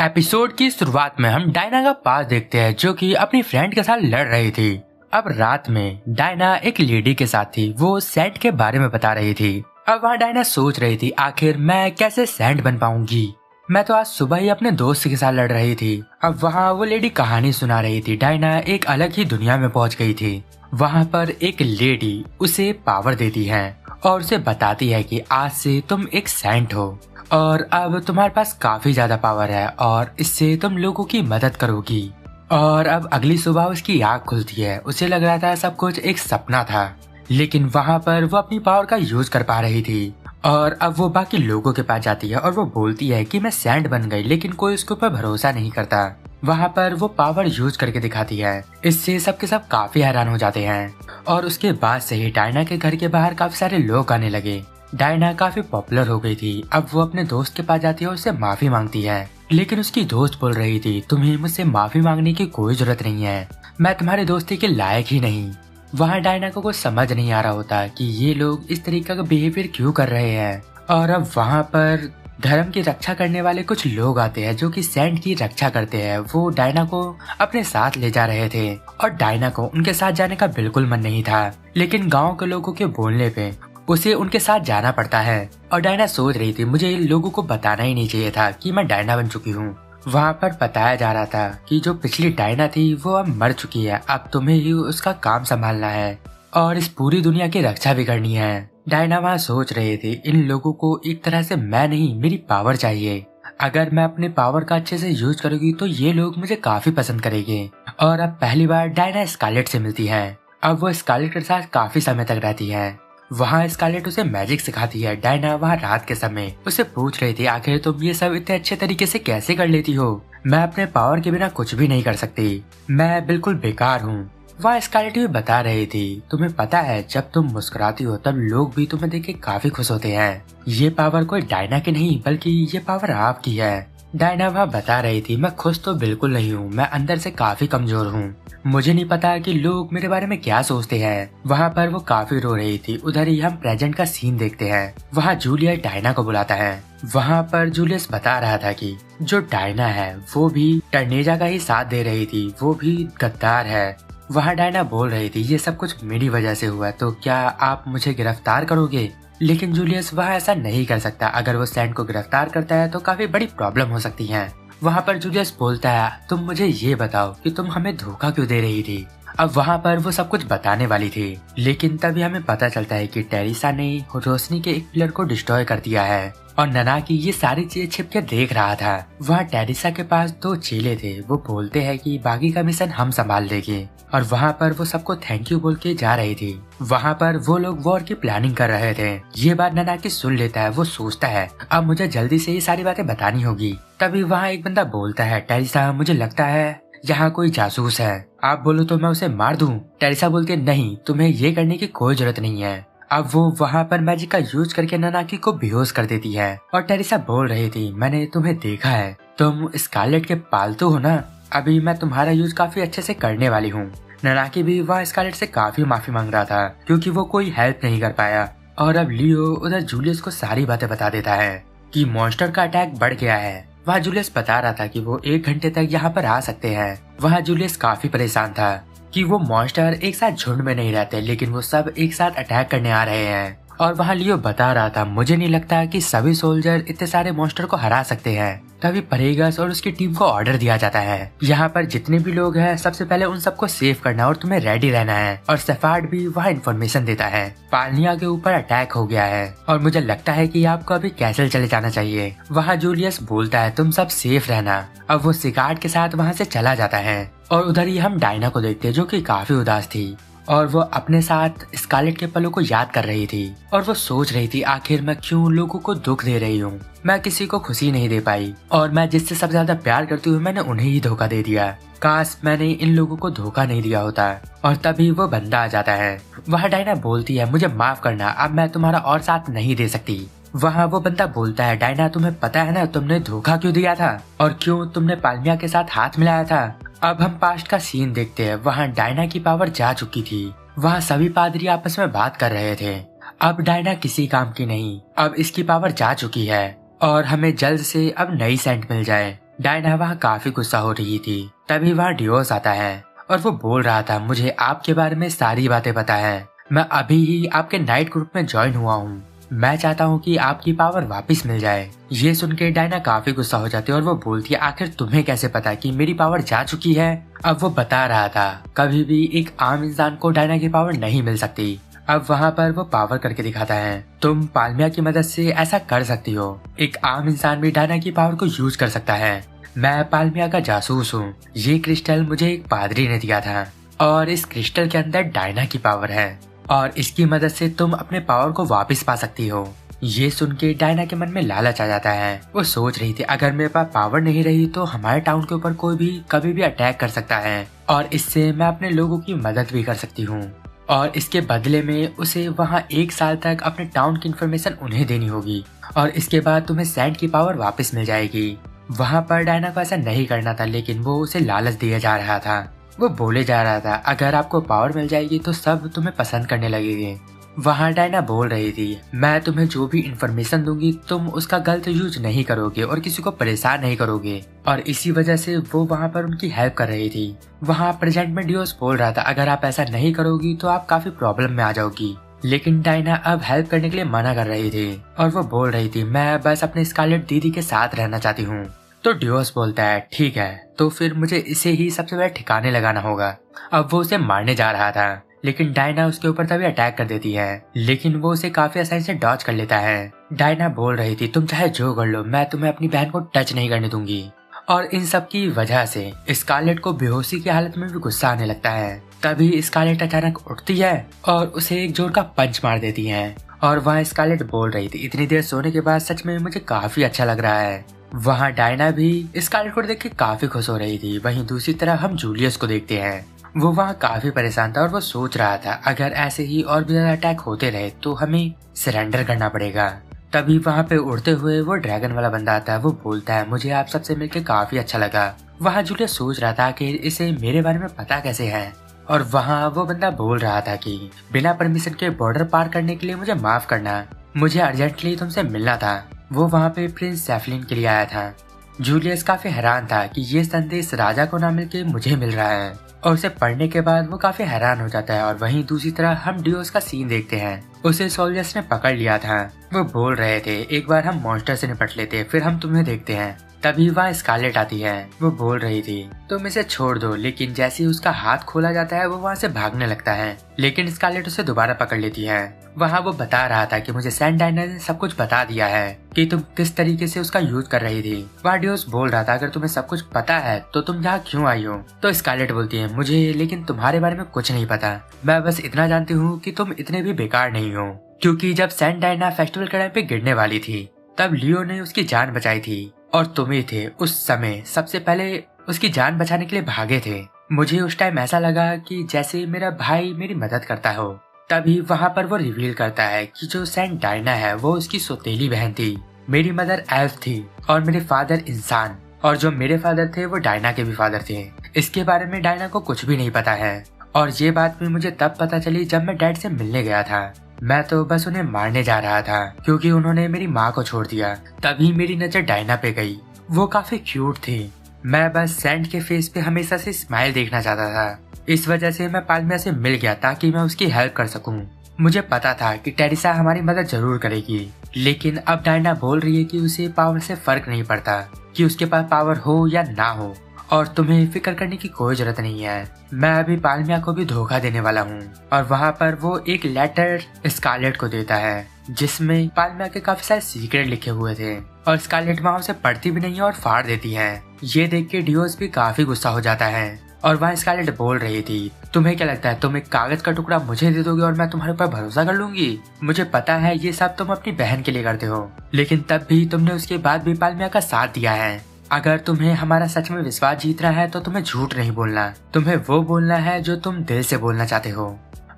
Episode की शुरुआत में हम डायना का पास देखते हैं जो कि अपनी फ्रेंड के साथ लड़ रही थी। अब रात में डायना एक लेडी के साथ थी, वो सैंड के बारे में बता रही थी। अब वहाँ डायना सोच रही थी आखिर मैं कैसे सैंड बन पाऊंगी। मैं तो आज सुबह ही अपने दोस्त के साथ लड़ रही थी। अब वहाँ वो लेडी कहानी सुना रही थी। डायना एक अलग ही दुनिया में पहुँच गई थी। वहाँ पर एक लेडी उसे पावर देती है और उसे बताती है कि आज से तुम एक सैंट हो और अब तुम्हारे पास काफी ज्यादा पावर है और इससे तुम लोगों की मदद करोगी। और अब अगली सुबह उसकी आँख खुलती है। उसे लग रहा था सब कुछ एक सपना था, लेकिन वहाँ पर वो अपनी पावर का यूज कर पा रही थी। और अब वो बाकी लोगों के पास जाती है और वो बोलती है कि मैं सैंड बन गई, लेकिन कोई उसके ऊपर भरोसा नहीं करता। वहाँ पर वो पावर यूज करके दिखाती है। इससे सबके सब काफी हैरान हो जाते हैं और उसके बाद से ही डायना के घर के बाहर काफी सारे लोग आने लगे। डायना काफी पॉपुलर हो गई थी। अब वो अपने दोस्त के पास जाती है और उससे माफी मांगती है, लेकिन उसकी दोस्त बोल रही थी तुम्हें मुझसे माफी मांगने की कोई जरूरत नहीं है, मैं तुम्हारे दोस्ती के लायक ही नहीं। वहाँ डायना को कुछ समझ नहीं आ रहा होता कि ये लोग इस तरीके का बिहेवियर क्यों कर रहे हैं। और अब वहाँ पर धर्म की रक्षा करने वाले कुछ लोग आते हैं जो कि सैंड की रक्षा करते हैं। वो डायना को अपने साथ ले जा रहे थे और डायना को उनके साथ जाने का बिल्कुल मन नहीं था, लेकिन गाँव के लोगों के बोलने पे उसे उनके साथ जाना पड़ता है। और डायना सोच रही थी मुझे लोगों को बताना ही नहीं चाहिए था कि मैं डायना बन चुकी हूँ। वहाँ पर बताया जा रहा था कि जो पिछली डायना थी वो अब मर चुकी है, अब तुम्हें ही उसका काम संभालना है और इस पूरी दुनिया की रक्षा भी करनी है। डायना वहाँ सोच रही थी इन लोगों को एक तरह से मैं नहीं, मेरी पावर चाहिए। अगर मैं अपने पावर का अच्छे से यूज करूंगी तो ये लोग मुझे काफी पसंद करेंगे। और अब पहली बार डायना स्कारलेट से मिलती है। अब वो स्कारलेट के साथ काफी समय तक रहती है। वहाँ स्कारलेट उसे मैजिक सिखाती है। डायना वहाँ रात के समय उसे पूछ रही थी आखिर तुम ये सब इतने अच्छे तरीके से कैसे कर लेती हो, मैं अपने पावर के बिना कुछ भी नहीं कर सकती, मैं बिल्कुल बेकार हूँ। वह स्कारलेट भी बता रही थी तुम्हें पता है जब तुम मुस्कुराती हो तब लोग भी तुम्हें देख के काफी खुश होते हैं। ये पावर कोई डायना की नहीं बल्कि ये पावर आपकी है। डायना वहाँ बता रही थी मैं खुश तो बिल्कुल नहीं हूँ, मैं अंदर से काफी कमजोर हूँ, मुझे नहीं पता कि लोग मेरे बारे में क्या सोचते हैं। वहाँ पर वो काफी रो रही थी। उधर ही हम प्रेजेंट का सीन देखते हैं। वहाँ जूलियस डायना को बुलाता है। वहाँ पर जूलियस बता रहा था कि जो डायना है वो भी टर्नेजा का ही साथ दे रही थी, वो भी गद्दार है। वहाँ डायना बोल रही थी ये सब कुछ मेरी वजह से हुआ, तो क्या आप मुझे गिरफ्तार करोगे। लेकिन जूलियस वह ऐसा नहीं कर सकता, अगर वो सैंड को गिरफ्तार करता है तो काफी बड़ी प्रॉब्लम हो सकती है। वहाँ पर जूलियस बोलता है तुम मुझे ये बताओ कि तुम हमें धोखा क्यों दे रही थी। अब वहाँ पर वो सब कुछ बताने वाली थी, लेकिन तभी हमें पता चलता है कि टेरिसा ने रोशनी के एक पिलर को डिस्ट्रॉय कर दिया है और ननाकी ये सारी चीजें छिप के देख रहा था। वहाँ टेरिसा के पास 2 चेले थे। वो बोलते हैं कि बाकी का मिशन हम संभाल लेंगे और वहाँ पर वो सबको थैंक यू बोल के जा रही थी। वहाँ पर वो लोग वॉर की प्लानिंग कर रहे थे। ये बात ननाकी सुन लेता है। वो सोचता है अब मुझे जल्दी से ये सारी बातें बतानी होगी। तभी वहाँ एक बंदा बोलता है टेरिसा मुझे लगता है यहाँ कोई जासूस है, आप बोलो तो मैं उसे मार दूं। टेरिसा बोलती है नहीं, तुम्हें ये करने की कोई जरूरत नहीं है। अब वो वहाँ पर मैजिक का यूज करके ननाकी को बेहोश कर देती है और टेरिसा बोल रही थी मैंने तुम्हें देखा है, तुम स्कारलेट के पालतू हो ना, अभी मैं तुम्हारा यूज काफी अच्छे से करने वाली हूँ। ननाकी भी वह स्कारलेट से काफी माफी मांग रहा था क्योंकि वो कोई हेल्प नहीं कर पाया। और अब लियो उधर जूलियस को सारी बातें बता देता है कि मॉन्स्टर का अटैक बढ़ गया है। वहाँ जूलियस बता रहा था कि वो 1 घंटे तक यहाँ पर आ सकते हैं। वहाँ जूलियस काफी परेशान था कि वो मॉन्स्टर एक साथ झुंड में नहीं रहते, लेकिन वो सब एक साथ अटैक करने आ रहे हैं। और वहाँ लियो बता रहा था मुझे नहीं लगता कि सभी सोल्जर इतने सारे मॉन्स्टर को हरा सकते हैं। तभी परेगस और उसकी टीम को ऑर्डर दिया जाता है यहाँ पर जितने भी लोग हैं सबसे पहले उन सबको सेव करना और तुम्हें रेडी रहना है। और सेफार्ड भी वहाँ इन्फॉर्मेशन देता है पालनिया के ऊपर अटैक हो गया है और मुझे लगता है कि आपको अभी कैसल चले जाना चाहिए। वहाँ जूलियस बोलता है तुम सब सेफ रहना। अब वो सिगार्ड के साथ वहाँ से चला जाता है और उधर ही हम डायना को देखते हैं जो कि काफी उदास थी और वो अपने साथ स्कारलेट के पलों को याद कर रही थी और वो सोच रही थी आखिर मैं क्यों लोगों को दुख दे रही हूँ, मैं किसी को खुशी नहीं दे पाई और मैं जिससे सबसे ज्यादा प्यार करती हूँ मैंने उन्हें ही धोखा दे दिया, काश मैंने इन लोगों को धोखा नहीं दिया होता। और तभी वो बंदा आ जाता है। वह डायना बोलती है मुझे माफ करना, अब मैं तुम्हारा और साथ नहीं दे सकती। वहाँ वो बंदा बोलता है डायना तुम्हें पता है ना तुमने धोखा क्यों दिया था और क्यों तुमने पालमिया के साथ हाथ मिलाया था। अब हम पास्ट का सीन देखते हैं। वहाँ डायना की पावर जा चुकी थी। वहाँ सभी पादरी आपस में बात कर रहे थे। अब डायना किसी काम की नहीं, अब इसकी पावर जा चुकी है और हमें जल्द से अब नई सेंट मिल जाए। डायना वहाँ काफी गुस्सा हो रही थी। तभी वहाँ डियोस आता है और वो बोल रहा था, मुझे आपके बारे में सारी बातें पता है। मैं अभी ही आपके नाइट ग्रुप में ज्वाइन हुआ हूँ। मैं चाहता हूँ कि आपकी पावर वापस मिल जाए। ये सुन के डायना काफी गुस्सा हो जाती है और वो बोलती है, आखिर तुम्हें कैसे पता कि मेरी पावर जा चुकी है। अब वो बता रहा था कभी भी एक आम इंसान को डायना की पावर नहीं मिल सकती। अब वहाँ पर वो पावर करके दिखाता है, तुम पाल्मिया की मदद से ऐसा कर सकती हो। एक आम इंसान भी डायना की पावर को यूज कर सकता है। मैं पाल्मिया का जासूस हूँ। ये क्रिस्टल मुझे एक पादरी ने दिया था और इस क्रिस्टल के अंदर डायना की पावर है और इसकी मदद से तुम अपने पावर को वापस पा सकती हो। ये सुन के डायना के मन में लालच आ जाता है। वो सोच रही थी, अगर मेरे पास पावर नहीं रही तो हमारे टाउन के ऊपर कोई भी कभी भी अटैक कर सकता है और इससे मैं अपने लोगों की मदद भी कर सकती हूँ। और इसके बदले में उसे वहाँ 1 साल तक अपने टाउन की इन्फॉर्मेशन उन्हें देनी होगी और इसके बाद तुम्हें सैंड की पावर वापस मिल जाएगी। वहाँ पर डायना को ऐसा नहीं करना था, लेकिन वो उसे लालच दिया जा रहा था। वो बोले जा रहा था, अगर आपको पावर मिल जाएगी तो सब तुम्हें पसंद करने लगेंगे। वहाँ डायना बोल रही थी, मैं तुम्हें जो भी इंफॉर्मेशन दूंगी तुम उसका गलत यूज नहीं करोगे और किसी को परेशान नहीं करोगे। और इसी वजह से वो वहाँ पर उनकी हेल्प कर रही थी। वहाँ प्रेजेंट में डियोस बोल रहा था, अगर आप ऐसा नहीं करोगी तो आप काफी प्रॉब्लम में आ जाओगी। लेकिन डायना अब हेल्प करने के लिए मना कर रही थी और वो बोल रही थी, मैं बस अपने स्कारलेट दीदी के साथ रहना चाहती हूँ। तो डियोस बोलता है, ठीक है, तो फिर मुझे इसे ही सबसे बड़ा ठिकाने लगाना होगा। अब वो उसे मारने जा रहा था, लेकिन डायना उसके ऊपर तभी अटैक कर देती है, लेकिन वो उसे काफी आसानी से डॉज कर लेता है। डायना बोल रही थी, तुम चाहे जो कर लो, मैं तुम्हें अपनी बहन को टच नहीं करने दूंगी। और इन सब की वजह से स्कारलेट को बेहोशी की हालत में भी गुस्सा आने लगता है। तभी स्कारलेट अचानक उठती है और उसे एक जोर का पंच मार देती है। और वहाँ स्कारलेट बोल रही थी, इतनी देर सोने के बाद सच में मुझे काफी अच्छा लग रहा है। वहाँ डायना भी स्कारलेट को देख के काफी खुश हो रही थी। वहीं दूसरी तरफ हम जूलियस को देखते हैं। वो वहाँ काफी परेशान था और वो सोच रहा था, अगर ऐसे ही और भी ज्यादा अटैक होते रहे तो हमें सरेंडर करना पड़ेगा। तभी वहाँ पे उड़ते हुए वो ड्रैगन वाला बंदा आता है। वो बोलता है, मुझे आप सबसे मिलकर काफी अच्छा लगा। वहाँ जूलियस सोच रहा था कि इसे मेरे बारे में पता कैसे है। और वहाँ वो बंदा बोल रहा था कि बिना परमिशन के बॉर्डर पार करने के लिए मुझे माफ करना, मुझे अर्जेंटली तुमसे मिलना था। वो वहाँ पे प्रिंस सेफलिन के लिए आया था। जूलियस काफी हैरान था कि ये संदेश राजा को ना मिलके मुझे मिल रहा है और उसे पढ़ने के बाद वो काफी हैरान हो जाता है। और वहीं दूसरी तरफ हम डियोस का सीन देखते हैं। उसे सोल्जर्स ने पकड़ लिया था। वो बोल रहे थे, एक बार हम मॉन्स्टर से निपट लेते फिर हम तुम्हें देखते हैं। तभी वहाँ स्कारलेट आती है। वो बोल रही थी, तुम इसे छोड़ दो, लेकिन जैसे ही उसका हाथ खोला जाता है वो वहाँ से भागने लगता है, लेकिन स्कारलेट उसे दोबारा पकड़ लेती है। वहाँ वो बता रहा था कि मुझे सैंड डायना ने सब कुछ बता दिया है कि तुम किस तरीके से उसका यूज कर रही थी। वहाँ डियोस बोल रहा था, अगर तुम्हें सब कुछ पता है तो तुम यहाँ क्यों आई हो। तो स्कारलेट बोलती है, मुझे लेकिन तुम्हारे बारे में कुछ नहीं पता, मैं बस इतना जानती हूँ कि तुम इतने भी बेकार नहीं हो, क्योंकि जब सैंड डायना फेस्टिवल के टाइम पे गिरने वाली थी तब लियो ने उसकी जान बचाई थी और तुम्हें थे उस समय सबसे पहले उसकी जान बचाने के लिए भागे थे। मुझे उस टाइम ऐसा लगा कि जैसे मेरा भाई मेरी मदद करता हो। तभी वहाँ पर वो रिवील करता है कि जो सैंड डायना है वो उसकी सौतेली बहन थी। मेरी मदर एल्फ थी और मेरे फादर इंसान, और जो मेरे फादर थे वो डायना के भी फादर थे। इसके बारे में डायना को कुछ भी नहीं पता है और ये बात भी मुझे तब पता चली जब मैं डैड से मिलने गया था। मैं तो बस उन्हें मारने जा रहा था क्योंकि उन्होंने मेरी माँ को छोड़ दिया। तभी मेरी नजर डायना पे गई। वो काफी क्यूट थी। मैं बस सैंड के फेस पे हमेशा से स्माइल देखना चाहता था। इस वजह से मैं पाल्मिया से मिल गया ताकि मैं उसकी हेल्प कर सकूं। मुझे पता था कि टेरिसा हमारी मदद जरूर करेगी, लेकिन अब डायना बोल रही है कि उसे पावर से फर्क नहीं पड़ता कि उसके पास पावर हो या ना हो और तुम्हें फिक्र करने की कोई जरूरत नहीं है। मैं अभी पाल्मिया को भी धोखा देने वाला हूँ। और वहाँ पर वो एक लेटर स्कारलेट को देता है जिसमें पाल्मिया के काफी सारे सीक्रेट लिखे हुए थे और स्कारलेट वहाँ उसे पढ़ती भी नहीं है और फाड़ देती है। ये देख के डियोस भी काफी गुस्सा हो जाता है और वहाँ स्कारलेट बोल रही थी, तुम्हें क्या लगता है तुम एक कागज का टुकड़ा मुझे दे दोगे और मैं तुम्हारे ऊपर भरोसा कर लूंगी। मुझे पता है ये सब तुम अपनी बहन के लिए करते हो, लेकिन तब भी तुमने उसके बाद भी पाल्मिया का साथ दिया है। अगर तुम्हें हमारा सच में विश्वास जीतना है तो तुम्हें झूठ नहीं बोलना, तुम्हें वो बोलना है जो तुम दिल से बोलना चाहते हो।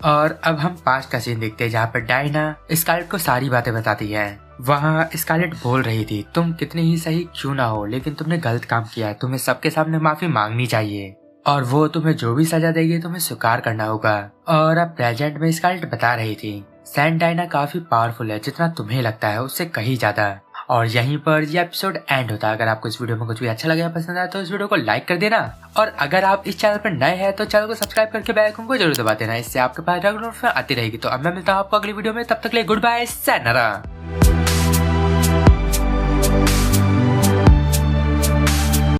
और अब हम पास्ट का सीन देखते हैं जहाँ पर डायना स्कारलेट को सारी बातें बताती है। वहाँ स्कारलेट बोल रही थी, तुम कितने ही सही क्यों ना हो लेकिन तुमने गलत काम किया है, तुम्हें सबके सामने माफी मांगनी चाहिए और वो तुम्हें जो भी सजा देगी तुम्हें स्वीकार करना होगा। और अब प्रेजेंट में स्कारलेट बता रही थी, सैंड डायना काफी पावरफुल है, जितना तुम्हें लगता है उससे कहीं ज्यादा, और यहीं पर यह एपिसोड एंड होता है। अगर आपको इस वीडियो में कुछ भी अच्छा लगे या पसंद आया तो इस वीडियो को लाइक कर देना, और अगर आप इस चैनल पर नए हैं तो चैनल को सब्सक्राइब करके बेल आइकन को जरूर दबा देना, इससे आपके पास रेगुलर नोटिफिकेशन आती रहेगी। तो अब मैं मिलता हूँ आपको अगली वीडियो में, तब तक के लिए गुड बाय, sayonara।